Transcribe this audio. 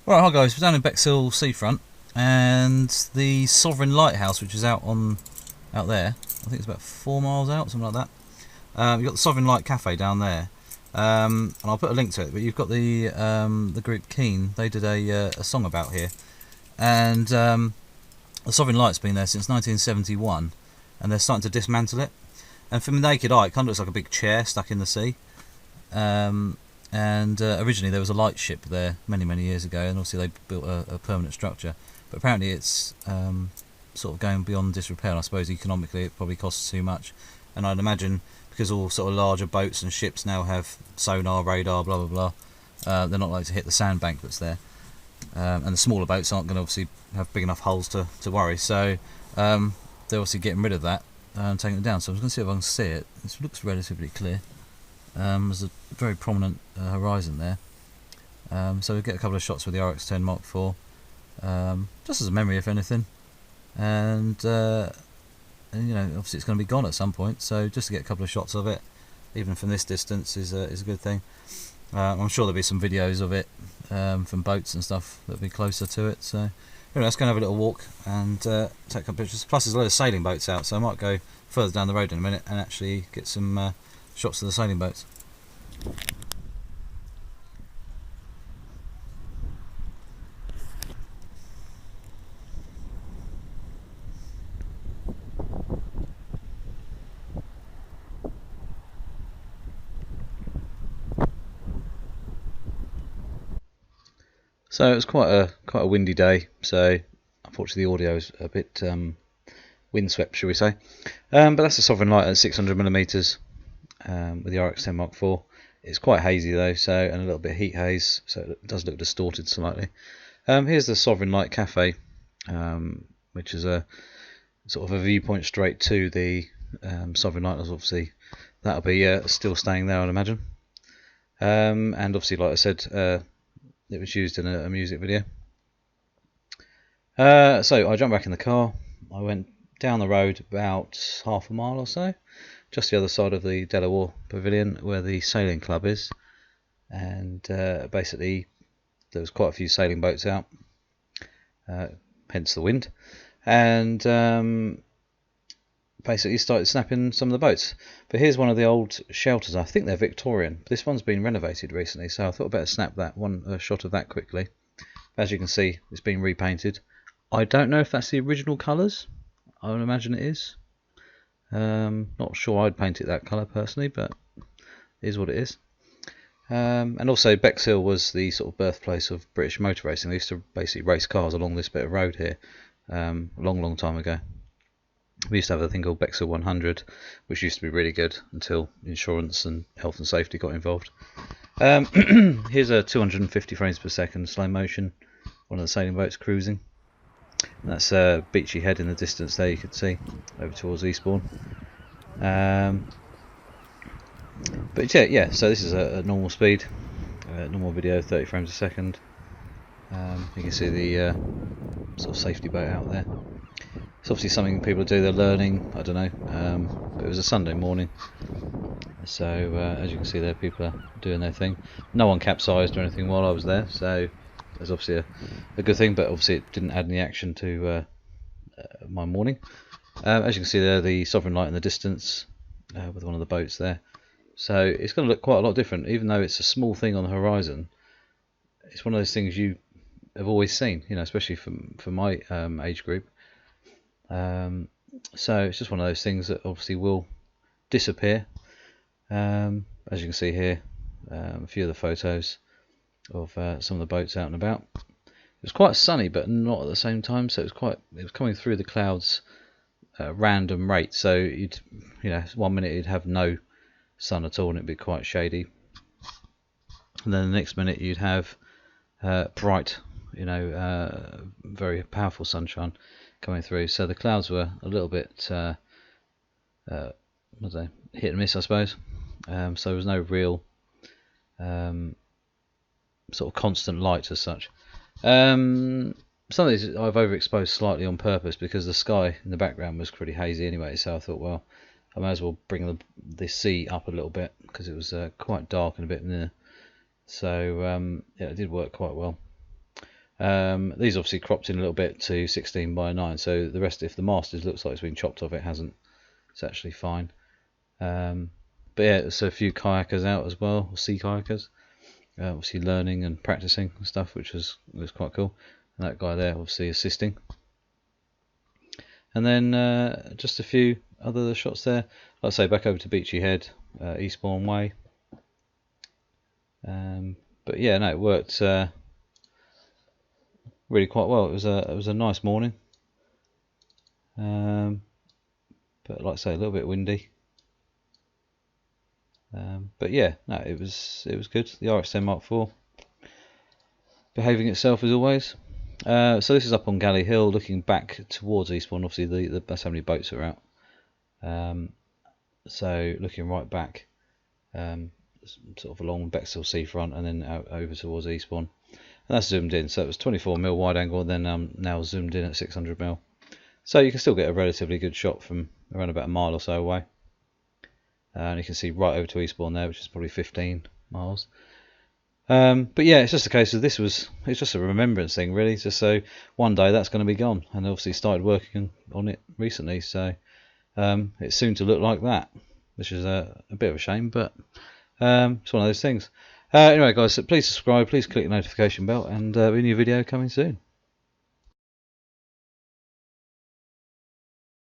Right, hi guys, we're down in Bexhill seafront, and the Sovereign Lighthouse, which is out there. I think it's about 4 miles out, something like that. You've got the Sovereign Light Cafe down there, and I'll put a link to it. But you've got the group Keen. They did a song about here, and the Sovereign Light's been there since 1971, and they're starting to dismantle it. And from the naked eye, it kind of looks like a big chair stuck in the sea. Um, and originally there was a lightship there many years ago, and obviously they built a permanent structure. But apparently it's sort of going beyond disrepair. And I suppose economically it probably costs too much. And I'd imagine because all sort of larger boats and ships now have sonar, radar, blah blah blah, they're not likely to hit the sandbank that's there. And the smaller boats aren't going to obviously have big enough hulls to worry. So they're obviously getting rid of that and taking it down. So I'm just going to see if I can see it. This looks relatively clear. There's a very prominent horizon there, so we'll get a couple of shots with the RX-10 Mark IV, just as a memory if anything, and you know, obviously it's going to be gone at some point, so just to get a couple of shots of it even from this distance is a good thing. I'm sure there'll be some videos of it from boats and stuff that'll be closer to it, so anyway, let's go and have a little walk and take a couple of pictures. Plus there's a load of sailing boats out, so I might go further down the road in a minute and actually get some shots of the sailing boats. So it was quite a windy day, so unfortunately the audio is a bit windswept, shall we say. But that's a Sovereign Light at 600mm with the RX-10 Mark IV. It's quite hazy though, so, and a little bit of heat haze, so it does look distorted slightly. Here's the Sovereign Light Cafe, which is a sort of a viewpoint straight to the Sovereign Light. Obviously that'll be still staying there, I'd imagine. And obviously, like I said, it was used in a music video. So I jumped back in the car. I went down the road about half a mile or so, just the other side of the Delaware Pavilion where the sailing club is, and basically there was quite a few sailing boats out, hence the wind, and basically started snapping some of the boats. But here's one of the old shelters. I think they're Victorian. This one's been renovated recently, so I thought I'd better snap that one, a shot of that quickly. As you can see, it's been repainted. I don't know if that's the original colours. I would imagine it is. Not sure I'd paint it that colour personally, but it is what it is. And also Bexhill was the sort of birthplace of British motor racing. They used to basically race cars along this bit of road here a long time ago. We used to have a thing called Bexhill 100, which used to be really good until insurance and health and safety got involved. Here's a 250 frames per second slow motion, one of the sailing boats cruising. And that's Beachy Head in the distance there, you can see, over towards Eastbourne. But yeah, so this is a normal speed, normal video, 30 frames a second. You can see the sort of safety boat out there. It's obviously something people do, they're learning, I don't know, but it was a Sunday morning, so as you can see there, people are doing their thing. No one capsized or anything while I was there, so that's obviously a good thing, but obviously it didn't add any action to my morning. As you can see there, the Sovereign Light in the distance with one of the boats there, so it's going to look quite a lot different, even though it's a small thing on the horizon. It's one of those things you have always seen, you know, especially for my age group. So it's just one of those things that obviously will disappear. As you can see here, a few of the photos of some of the boats out and about. It was quite sunny, but not at the same time. So it was coming through the clouds at a random rate. So you know, 1 minute you'd have no sun at all, and it'd be quite shady, and then the next minute you'd have bright, you know, very powerful sunshine coming through. So the clouds were a little bit hit and miss, I suppose. So there was no real sort of constant light as such. Some of these I've overexposed slightly on purpose because the sky in the background was pretty hazy anyway, so I thought, well, I might as well bring the sea up a little bit because it was quite dark and a bit near. So yeah, it did work quite well. These obviously cropped in a little bit to 16 by 9, so the rest, if the mast looks like it's been chopped off, it hasn't. It's actually fine. But yeah, so a few kayakers out as well, or sea kayakers, obviously learning and practicing and stuff, which was quite cool. And that guy there obviously assisting. And then just a few other shots there. Like I say, back over to Beachy Head, Eastbourne Way. But yeah, no, it worked really quite well. It was a nice morning. But like I say, a little bit windy. But yeah, no, it was good. The RX-10 Mark IV behaving itself as always. So this is up on Galley Hill, looking back towards Eastbourne. Obviously, that's how many boats are out. So looking right back, sort of along Bexhill seafront, and then out over towards Eastbourne. And that's zoomed in. So it was 24mm wide angle, and then now zoomed in at 600mm. So you can still get a relatively good shot from around about a mile or so away. And you can see right over to Eastbourne there, which is probably 15 miles. But yeah, it's just a case of it's just a remembrance thing, really. Just so one day that's going to be gone, and obviously started working on it recently, so it's soon to look like that, which is a bit of a shame, but it's one of those things. Anyway, guys, so please subscribe, please click the notification bell, and a new video coming soon.